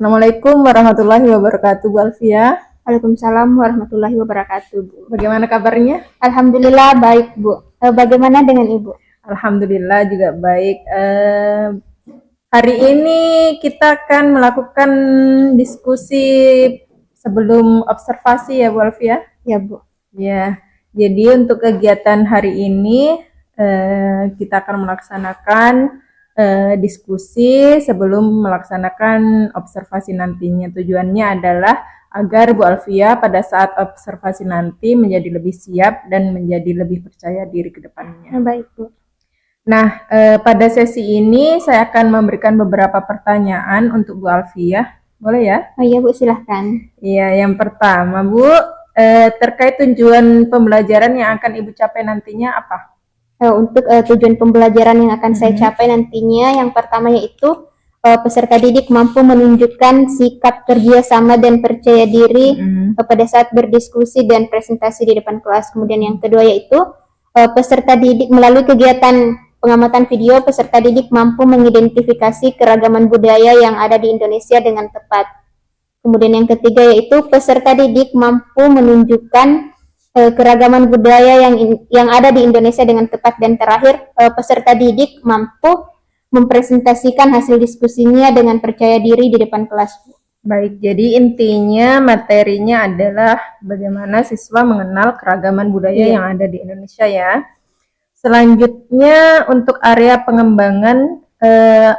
Assalamualaikum warahmatullahi wabarakatuh, Bu Alfia. Waalaikumsalam warahmatullahi wabarakatuh, Bu. Bagaimana kabarnya? Alhamdulillah baik, Bu. Bagaimana dengan Ibu? Alhamdulillah juga baik. Hari ini kita akan melakukan diskusi sebelum observasi ya, Bu Alfia. Ya, Bu. Ya, jadi untuk kegiatan hari ini kita akan melaksanakan diskusi sebelum melaksanakan observasi nantinya. Tujuannya adalah agar Bu Alfia pada saat observasi nanti menjadi lebih siap dan menjadi lebih percaya diri ke depannya. Baik, Bu. Nah, pada sesi ini saya akan memberikan beberapa pertanyaan untuk Bu Alfia. Boleh ya? Oh iya, Bu, silahkan. Iya, yang pertama, Bu, terkait tujuan pembelajaran yang akan Ibu capai nantinya apa? Untuk tujuan pembelajaran yang akan saya capai nantinya, yang pertama yaitu peserta didik mampu menunjukkan sikap kerjasama dan percaya diri pada saat berdiskusi dan presentasi di depan kelas. Kemudian yang kedua yaitu peserta didik melalui kegiatan pengamatan video, peserta didik mampu mengidentifikasi keragaman budaya yang ada di Indonesia dengan tepat. Kemudian yang ketiga yaitu peserta didik mampu menunjukkan keragaman budaya yang ada di Indonesia dengan tepat. Dan terakhir, peserta didik mampu mempresentasikan hasil diskusinya dengan percaya diri di depan kelas. Baik, jadi intinya materinya adalah bagaimana siswa mengenal keragaman budaya yang ada di Indonesia ya. Selanjutnya untuk area pengembangan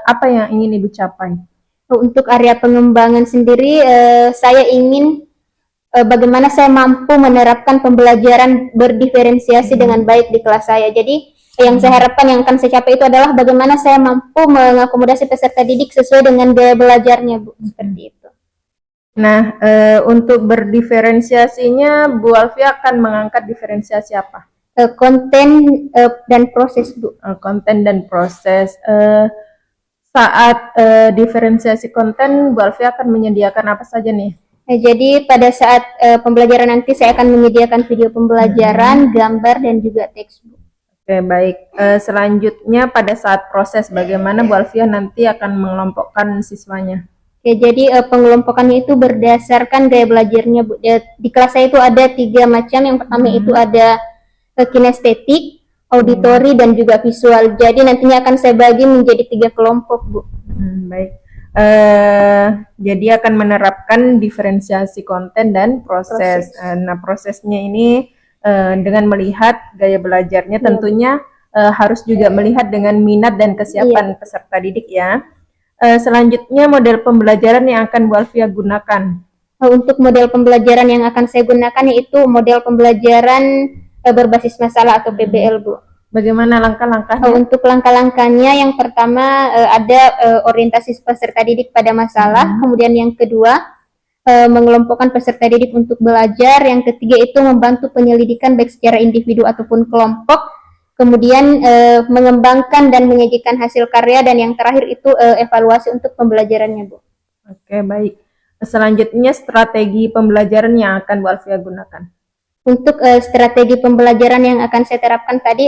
apa yang ingin Ibu capai? Untuk area pengembangan sendiri, saya ingin bagaimana saya mampu menerapkan pembelajaran berdiferensiasi dengan baik di kelas saya. Jadi yang saya harapkan yang akan saya capai itu adalah bagaimana saya mampu mengakomodasi peserta didik sesuai dengan gaya belajarnya, Bu. Seperti itu. Nah, untuk berdiferensiasinya, Bu Alfia akan mengangkat diferensiasi apa? Konten dan proses, Bu. Konten dan proses. Saat diferensiasi konten, Bu Alfia akan menyediakan apa saja nih? Jadi pada saat pembelajaran nanti saya akan menyediakan video pembelajaran, gambar, dan juga teks, Bu. Oke, baik. Selanjutnya pada saat proses, bagaimana Bu Alfia nanti akan mengelompokkan siswanya? Oke, jadi pengelompokannya itu berdasarkan gaya belajarnya, Bu. Di kelas saya itu ada 3 macam. Yang pertama itu ada kinestetik, auditori, dan juga visual. Jadi nantinya akan saya bagi menjadi 3 kelompok, Bu. Baik. Jadi akan menerapkan diferensiasi konten dan proses. Nah, prosesnya ini dengan melihat gaya belajarnya tentunya harus juga melihat dengan minat dan kesiapan peserta didik ya. Selanjutnya model pembelajaran yang akan Bu Alfia gunakan. Untuk model pembelajaran yang akan saya gunakan yaitu model pembelajaran berbasis masalah atau PBL, Bu. Bagaimana langkah-langkahnya? Untuk langkah-langkahnya yang pertama ada orientasi peserta didik pada masalah, kemudian yang kedua mengelompokkan peserta didik untuk belajar, yang ketiga itu membantu penyelidikan baik secara individu ataupun kelompok, kemudian mengembangkan dan menyajikan hasil karya, dan yang terakhir itu evaluasi untuk pembelajarannya, Bu. Oke, baik. Selanjutnya strategi pembelajaran yang akan Bu Alfia gunakan. Untuk strategi pembelajaran yang akan saya terapkan tadi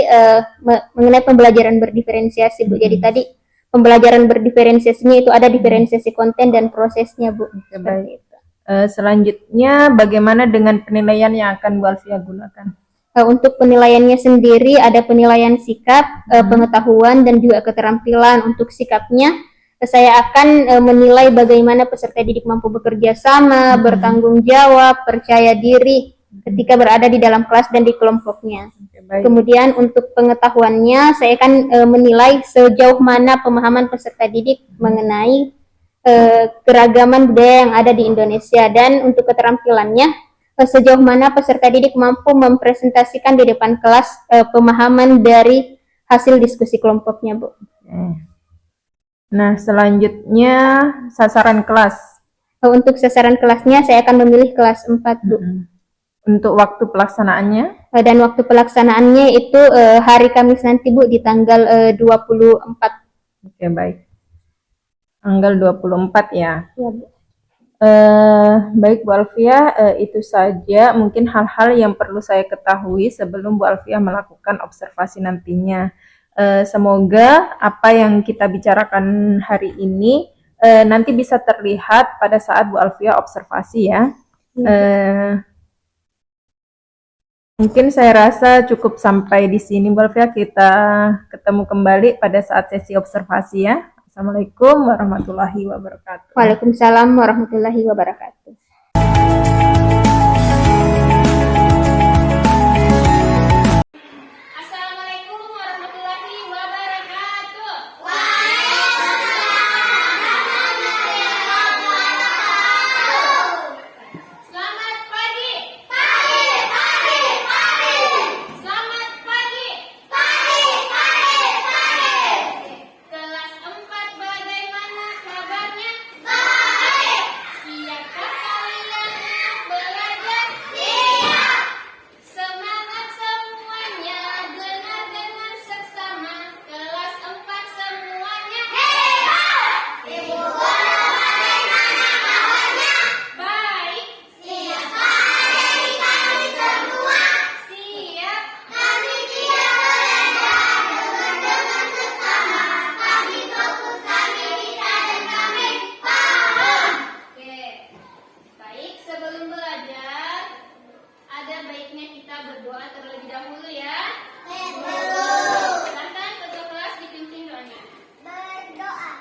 mengenai pembelajaran berdiferensiasi, Bu. Jadi tadi pembelajaran berdiferensiasinya itu ada diferensiasi konten dan prosesnya, Bu. Oke, baik. Selanjutnya bagaimana dengan penilaian yang akan Bu Alfia gunakan? Untuk penilaiannya sendiri ada penilaian sikap, pengetahuan, dan juga keterampilan. Untuk sikapnya saya akan menilai bagaimana peserta didik mampu bekerja sama, bertanggung jawab, percaya diri ketika berada di dalam kelas dan di kelompoknya. Kemudian untuk pengetahuannya saya akan menilai sejauh mana pemahaman peserta didik mengenai keragaman budaya yang ada di Indonesia, dan untuk keterampilannya sejauh mana peserta didik mampu mempresentasikan di depan kelas pemahaman dari hasil diskusi kelompoknya, Bu. Nah, selanjutnya sasaran kelas. Untuk sasaran kelasnya saya akan memilih kelas 4, Bu. Untuk waktu pelaksanaannya? Dan waktu pelaksanaannya itu hari Kamis nanti, Bu, di tanggal 24. Oke, baik. Tanggal 24 ya? Ya, Bu. Baik Bu Alfia, itu saja mungkin hal-hal yang perlu saya ketahui sebelum Bu Alfia melakukan observasi nantinya. Semoga apa yang kita bicarakan hari ini nanti bisa terlihat pada saat Bu Alfia observasi ya. Mungkin saya rasa cukup sampai di sini Bu Alfia, kita ketemu kembali pada saat sesi observasi ya. Assalamualaikum warahmatullahi wabarakatuh. Waalaikumsalam warahmatullahi wabarakatuh. Assalamualaikum warahmatullahi wabarakatuh. Selamat pagi. Selamat pagi. Kelas 4 bagaimana kabarnya? Siapkah kalian untuk belajar? Semangat semuanya, dengar-dengar seksama. Kelas 4 semuanya. Ibu guru bagaimana kabarnya? Baik. Siapkah adik kami semua? Siap. Kami siap belajar, dengar-dengar seksama. Kami fokus, kami bisa dan kami paham. Oke. Baik, sebelum belajar, ada baiknya kita berdoa terlebih dahulu ya. Silakan ketua kelas dipimpin doanya. Berdoa.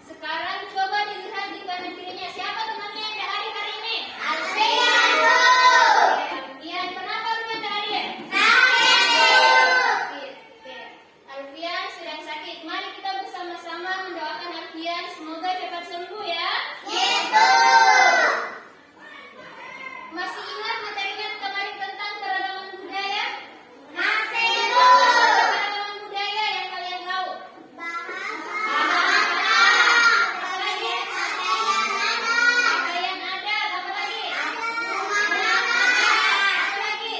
Sekarang coba dilihat di kanan kirinya, siapa temannya yang tak hadir hari ini? Alfian, Bu. Alfian, kenapa Alfian tak hadir? Sakit. Oke. Alfian sedang sakit. Mari kita bersama-sama mendoakan Alfian semoga cepat sembuh ya. Masih ingat materinya kemarin tentang keragaman budaya? Masih, Bu. Keragaman budaya yang kalian tahu? Pakaian adat, apa lagi? Apa lagi?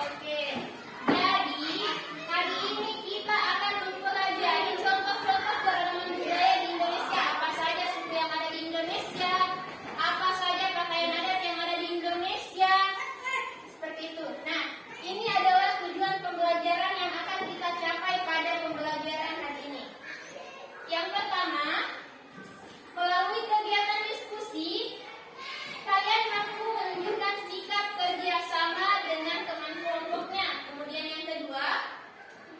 Oke. Jadi, hari ini kita akan mempelajari contoh-contoh keragaman budaya di Indonesia. Apa saja suku yang ada di Indonesia? Apa saja pakaian adat yang ada di Indonesia? Seperti itu. Nah, ini adalah tujuan pembelajaran yang akan kita capai pada pembelajaran hari ini. Yang pertama, melalui kegiatan diskusi, kalian mampu menunjukkan sikap kerjasama dengan teman kelompoknya. Kemudian yang kedua,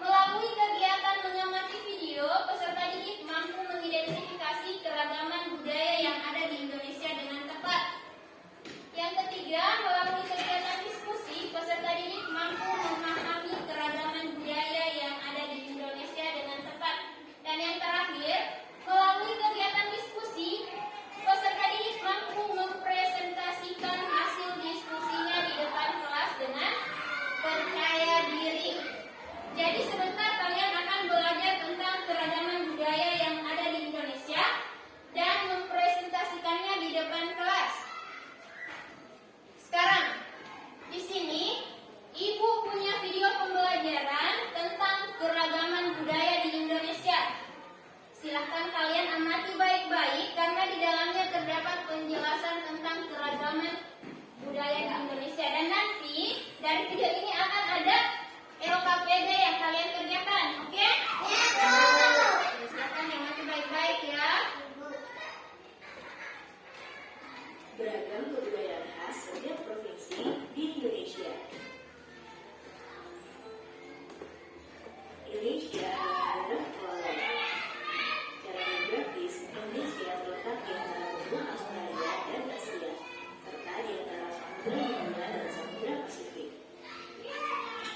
melalui kegiatan mengamati video, peserta didik mampu mengidentifikasi keragaman budaya yang ada di Indonesia dengan tepat. Yang ketiga, melalui kegiatan diskusi, peserta didik mampu memahami keragaman budaya yang ada di Indonesia dengan tepat. Dan yang terakhir, melalui kegiatan diskusi, peserta didik mampu mempresentasikan hasil diskusinya di depan kelas dengan percaya diri. Jadi sebentar kalian akan belajar tentang keragaman budaya yang ada di Indonesia dan mempresentasikannya di depan kelas. Sekarang, di sini Ibu punya video pembelajaran tentang keragaman budaya di Indonesia. Silahkan kalian amati baik-baik karena di dalamnya terdapat penjelasan tentang keragaman budaya di Indonesia. Dan nanti dari video ini akan ada LKPD yang kalian kerjakan, oke? Silahkan amati baik-baik ya. Beragam kebudayaan khas setiap provinsi di Indonesia. Indonesia adalah pulau. Secara geografis, Indonesia terletak di antara benua Australia dan Asia, serta di antara Samudra Hindia dan Samudra Pasifik.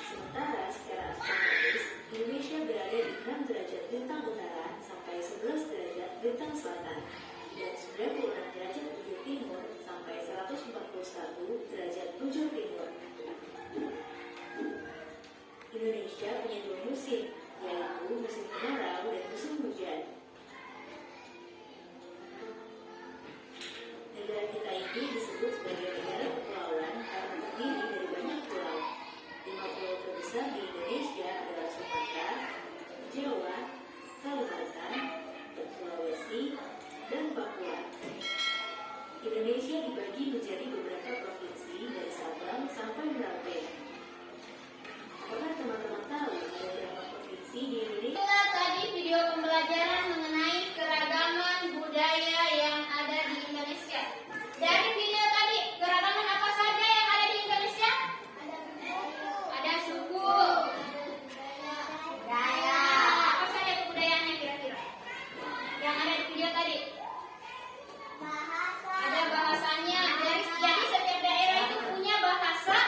Sementara secara astronomis, Indonesia berada di 6 derajat bintang utara sampai 11 derajat bintang selatan, dan 96 derajat bujur timur sampai 141 derajat bujur timur. Indonesia punya 2 musim, yaitu musim kemarau dan musim hujan. Negara kita ini disebut sebagai negara kepulauan karena terdiri dari banyak pulau. 5 pulau terbesar di Indonesia adalah Sumatera, Jawa, Kalimantan, Sulawesi, dan Papua. Indonesia dibagi menjadi beberapa provinsi dari Sabang sampai Merauke. Apakah teman-teman tahu ada berapa provinsi di Indonesia? Itulah tadi video pembelajaran mengenai keragaman budaya yang ada di Indonesia. Dari video tadi, keragaman apa saja yang ada di Indonesia? Ada suku, budaya. Apa saja kebudayaannya kira-kira? Yang ada di video tadi? Ada bahasanya. Jadi setiap daerah itu punya bahasa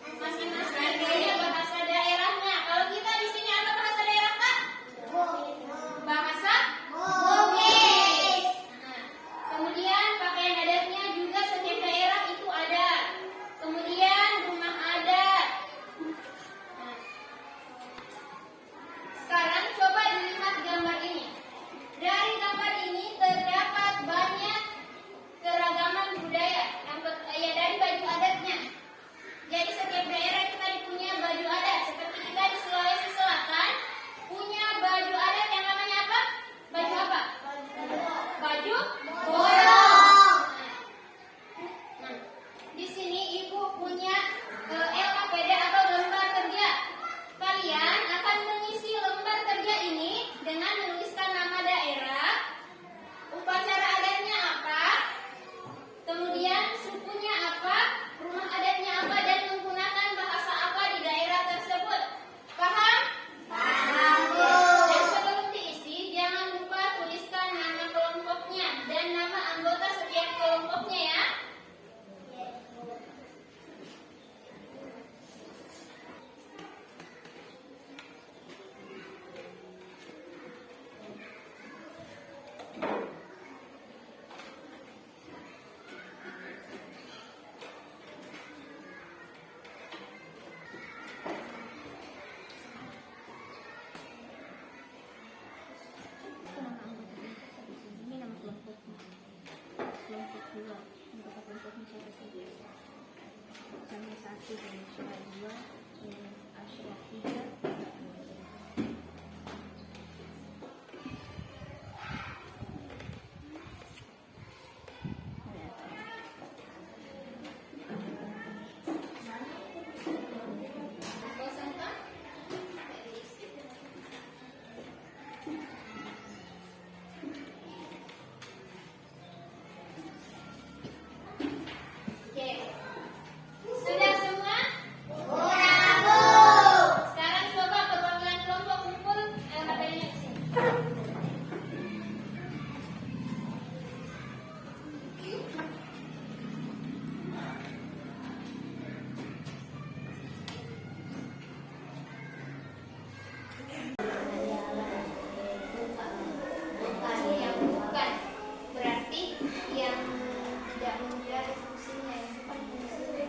masing-masing, punya bahasa daerahnya. Kalau kita di sini apa bahasa daerah, Kak? Bahasa Bugis. Nah, kemudian pakaian adatnya juga setiap daerah itu ada. Kemudian rumah adat. Nah, sekarang coba dilihat gambar ini. Dari gambar ini terdapat banyak keragaman budaya yang dari baju adatnya. Jadi setiap daerah kita punya baju adat. Seperti kita di Sulawesi Selatan punya baju adat yang namanya apa? Baju apa? Baju bolong. Nah, di sini ibu punya LKPD atau lembar kerja. Kalian akan mengisi lembar kerja ini dengan menuliskan nama daerah, upacara adatnya apa, kemudian sukunya apa, rumah adatnya apa, dan menggunakan bahasa apa di daerah tersebut. Paham? Paham, Bu. Dan sebelum diisi, jangan lupa tuliskan nama kelompoknya dan nama anggota setiap kelompoknya ya. Oke. Sudah semua? Sekarang coba perwakilan kelompok kumpul LKPD-nya di sini. Yang bukan berarti yang tidak menjadi fungsinya yang bukan fungsinya.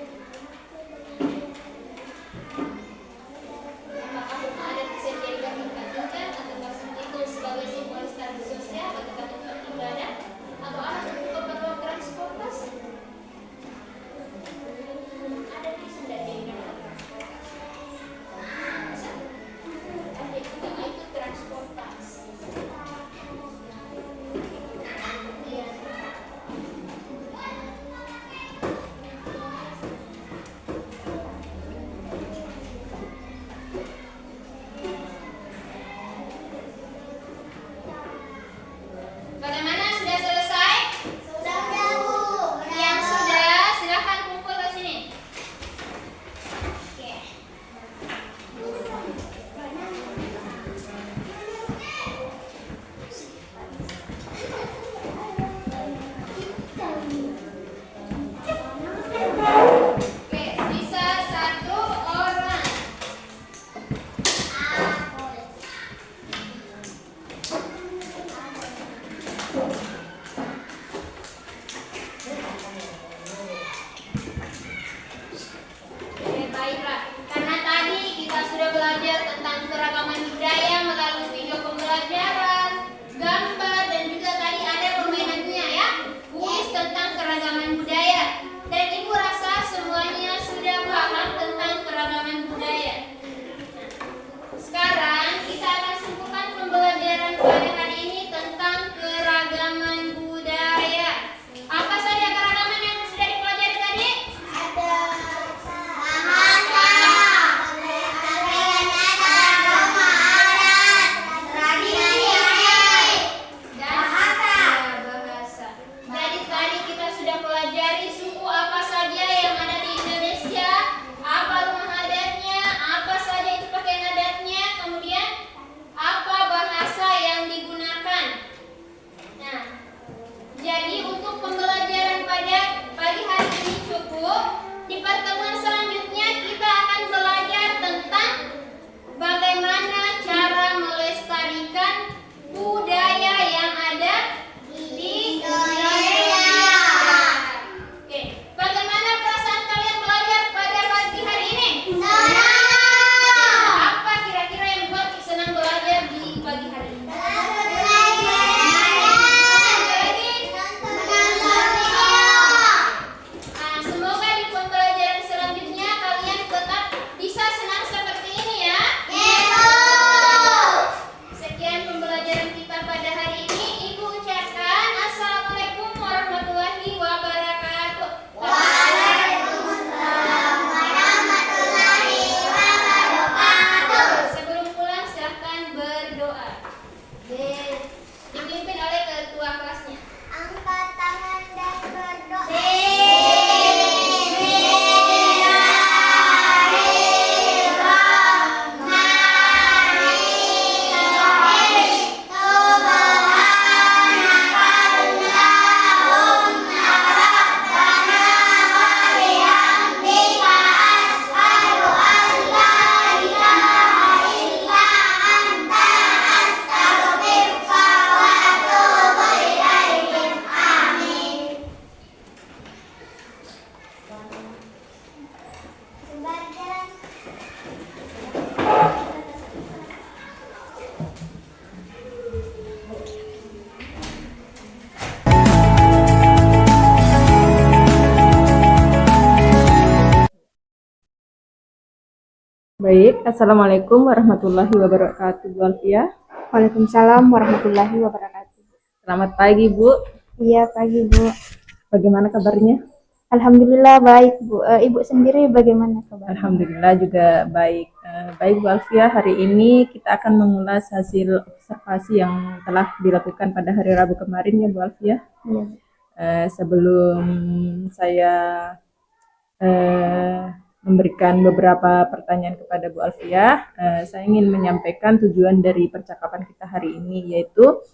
Apakah rumah adat bisa dijadikan tingkat-tingkat atau itu sebagai simbol status sosial atau tempat ibadah atau alat untuk keperluan transportasi? Adat bisa dijadikan transportasi. Ada juga itu transportasi. Bagaimana? Sudah selesai? Sudah, Bu. Yang sudah, silakan kumpul ke sini. Oke. Oke, sisa 1 orang. Oke, baiklah. Karena tadi kita sudah belajar tentang keragaman budaya melalui Baik, Assalamualaikum warahmatullahi wabarakatuh, Bu Alfia. Waalaikumsalam warahmatullahi wabarakatuh. Selamat pagi, Bu. Iya, pagi Bu. Bagaimana kabarnya? Alhamdulillah baik Bu. Ibu sendiri bagaimana kabar? Alhamdulillah juga baik. Baik, Bu Alfia, hari ini kita akan mengulas hasil observasi yang telah dilakukan pada hari Rabu kemarin ya, Bu Alfia. Iya. Sebelum saya memberikan beberapa pertanyaan kepada Bu Alfia, saya ingin menyampaikan tujuan dari percakapan kita hari ini, yaitu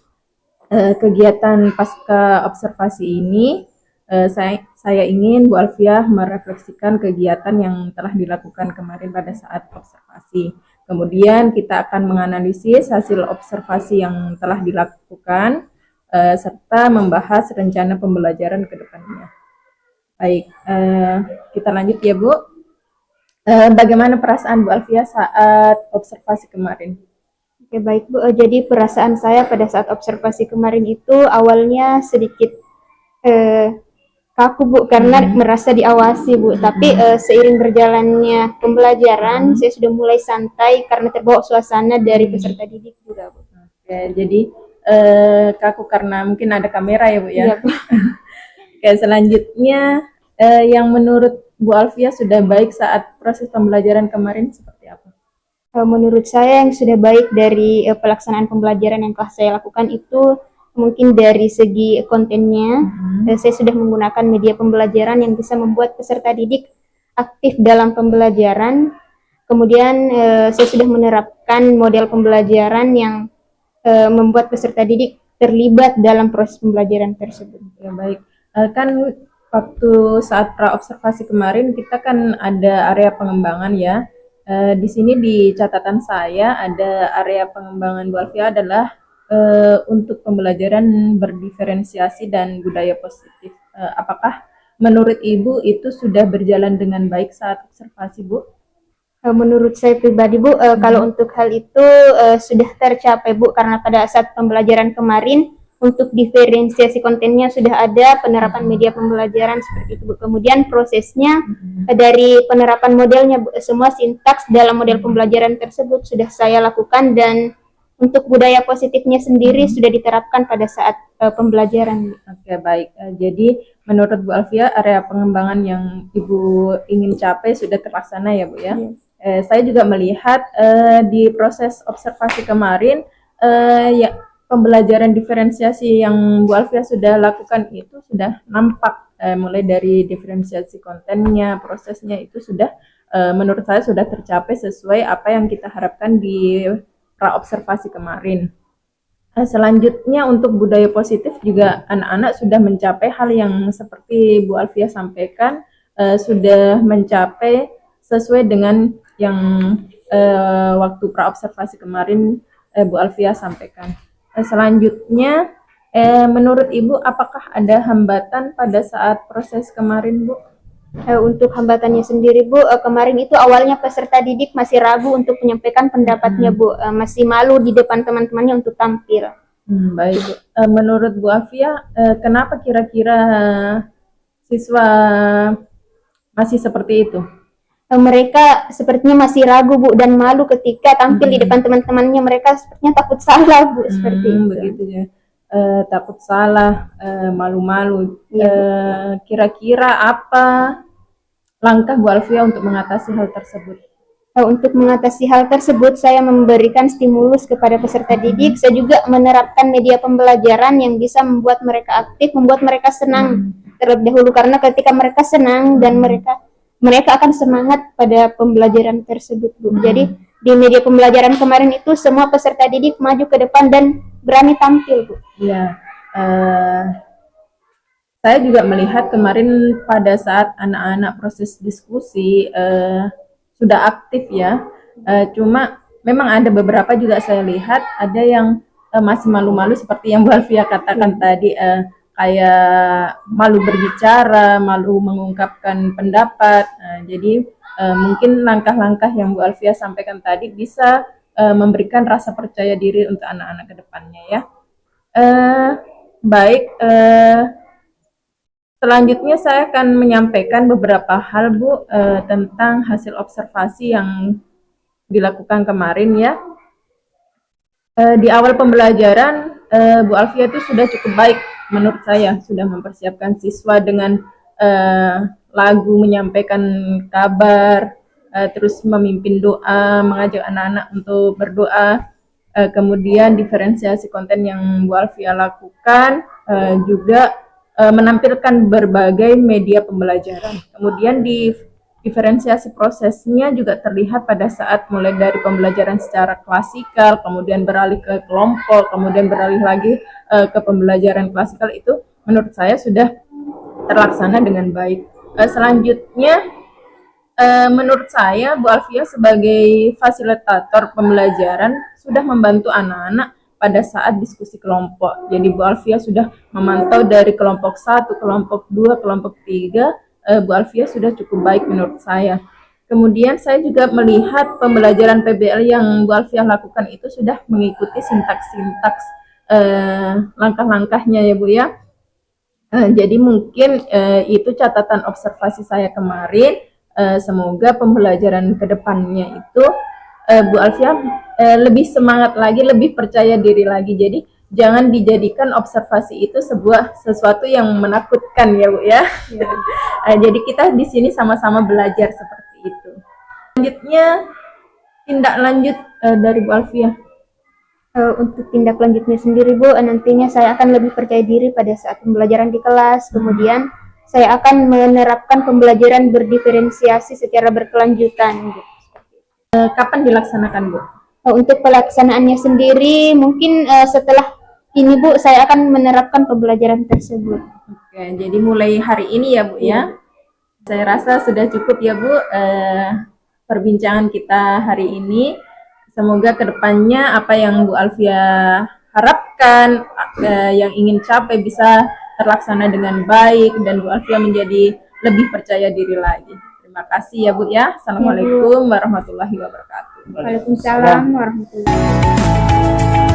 kegiatan pasca observasi ini. Saya ingin Bu Alfia merefleksikan kegiatan yang telah dilakukan kemarin pada saat observasi. Kemudian kita akan menganalisis hasil observasi yang telah dilakukan, serta membahas rencana pembelajaran ke depannya. Baik, kita lanjut ya Bu. Bagaimana perasaan Bu Alfia saat observasi kemarin? Oke, baik Bu. Jadi perasaan saya pada saat observasi kemarin itu awalnya sedikit kaku Bu, karena merasa diawasi Bu. Tapi seiring berjalannya pembelajaran, saya sudah mulai santai karena terbawa suasana dari peserta didik juga Bu. Oke, jadi kaku karena mungkin ada kamera ya Bu ya? Iya Bu. Oke, selanjutnya yang menurut Bu Alfia sudah baik saat proses pembelajaran kemarin seperti apa? Menurut saya yang sudah baik dari pelaksanaan pembelajaran yang telah saya lakukan itu mungkin dari segi kontennya. Saya sudah menggunakan media pembelajaran yang bisa membuat peserta didik aktif dalam pembelajaran. Kemudian saya sudah menerapkan model pembelajaran yang membuat peserta didik terlibat dalam proses pembelajaran tersebut. Ya, baik. Kan waktu saat pra-observasi kemarin kita kan ada area pengembangan ya. Di sini di catatan saya ada area pengembangan Bu Alfia adalah untuk pembelajaran berdiferensiasi dan budaya positif. Apakah menurut Ibu itu sudah berjalan dengan baik saat observasi Bu? Menurut saya pribadi Bu, kalau untuk hal itu sudah tercapai Bu, karena pada saat pembelajaran kemarin untuk diferensiasi kontennya sudah ada, penerapan media pembelajaran seperti itu Bu. Kemudian prosesnya dari penerapan modelnya Bu, semua sintaks dalam model pembelajaran tersebut sudah saya lakukan, dan untuk budaya positifnya sendiri sudah diterapkan pada saat pembelajaran Bu. Oke, baik. Jadi menurut Bu Alfia area pengembangan yang Ibu ingin capai sudah terlaksana ya Bu ya? Saya juga melihat di proses observasi kemarin ya, pembelajaran diferensiasi yang Bu Alfia sudah lakukan itu sudah nampak, mulai dari diferensiasi kontennya, prosesnya itu sudah menurut saya sudah tercapai sesuai apa yang kita harapkan di pra-observasi kemarin. Selanjutnya untuk budaya positif juga anak-anak sudah mencapai hal yang seperti Bu Alfia sampaikan, sudah mencapai sesuai dengan yang waktu pra-observasi kemarin Bu Alfia sampaikan. Selanjutnya, menurut Ibu apakah ada hambatan pada saat proses kemarin Bu? Untuk hambatannya sendiri Bu, kemarin itu awalnya peserta didik masih ragu untuk menyampaikan pendapatnya Bu, masih malu di depan teman-temannya untuk tampil. Baik Bu. Menurut Bu Alfia, kenapa kira-kira siswa masih seperti itu? Mereka sepertinya masih ragu Bu, dan malu ketika tampil di depan teman-temannya. Mereka sepertinya takut salah Bu, seperti itu. Begitu ya. Takut salah, malu-malu. Kira-kira apa langkah Bu Alfia untuk mengatasi hal tersebut? Untuk mengatasi hal tersebut, saya memberikan stimulus kepada peserta didik. Saya juga menerapkan media pembelajaran yang bisa membuat mereka aktif, membuat mereka senang terlebih dahulu, karena ketika mereka senang dan mereka akan semangat pada pembelajaran tersebut Bu. Jadi di media pembelajaran kemarin itu semua peserta didik maju ke depan dan berani tampil Bu. Ya, saya juga melihat kemarin pada saat anak-anak proses diskusi sudah aktif ya. Cuma memang ada beberapa juga saya lihat ada yang masih malu-malu seperti yang Bu Alfia katakan tadi, kayak malu berbicara, malu mengungkapkan pendapat. Jadi mungkin langkah-langkah yang Bu Alfia sampaikan tadi bisa memberikan rasa percaya diri untuk anak-anak ke depannya ya. Baik, selanjutnya saya akan menyampaikan beberapa hal Bu tentang hasil observasi yang dilakukan kemarin ya. Di awal pembelajaran Bu Alfia itu sudah cukup baik menurut saya, sudah mempersiapkan siswa dengan lagu, menyampaikan kabar, terus memimpin doa, mengajak anak-anak untuk berdoa. Kemudian diferensiasi konten yang Bu Alfia lakukan juga menampilkan berbagai media pembelajaran. Kemudian diferensiasi prosesnya juga terlihat pada saat mulai dari pembelajaran secara klasikal, kemudian beralih ke kelompok, kemudian beralih lagi ke pembelajaran klasikal. Itu menurut saya sudah terlaksana dengan baik. Selanjutnya, menurut saya Bu Alfia sebagai fasilitator pembelajaran sudah membantu anak-anak pada saat diskusi kelompok. Jadi Bu Alfia sudah memantau dari kelompok 1, kelompok 2, kelompok 3. Bu Alfia sudah cukup baik menurut saya. Kemudian saya juga melihat pembelajaran PBL yang Bu Alfia lakukan itu sudah mengikuti sintaks-sintaks langkah-langkahnya ya Bu ya. Jadi mungkin itu catatan observasi saya kemarin. Semoga pembelajaran kedepannya itu Bu Alfia lebih semangat lagi, lebih percaya diri lagi. Jadi jangan dijadikan observasi itu sesuatu yang menakutkan ya Bu ya. Jadi kita di sini sama-sama belajar seperti itu. Selanjutnya tindak lanjut dari Bu Alfia. Untuk tindak lanjutnya sendiri Bu, nantinya saya akan lebih percaya diri pada saat pembelajaran di kelas. Kemudian saya akan menerapkan pembelajaran berdiferensiasi secara berkelanjutan. Kapan dilaksanakan Bu? Untuk pelaksanaannya sendiri mungkin setelah ini Bu, saya akan menerapkan pembelajaran tersebut. Oke, jadi mulai hari ini ya Bu ya. Saya rasa sudah cukup ya Bu perbincangan kita hari ini. Semoga kedepannya apa yang Bu Alfia harapkan, yang ingin capai bisa terlaksana dengan baik dan Bu Alfia menjadi lebih percaya diri lagi. Terima kasih ya Bu ya. Assalamualaikum warahmatullahi wabarakatuh. Waalaikumsalam warahmatullahi wabarakatuh.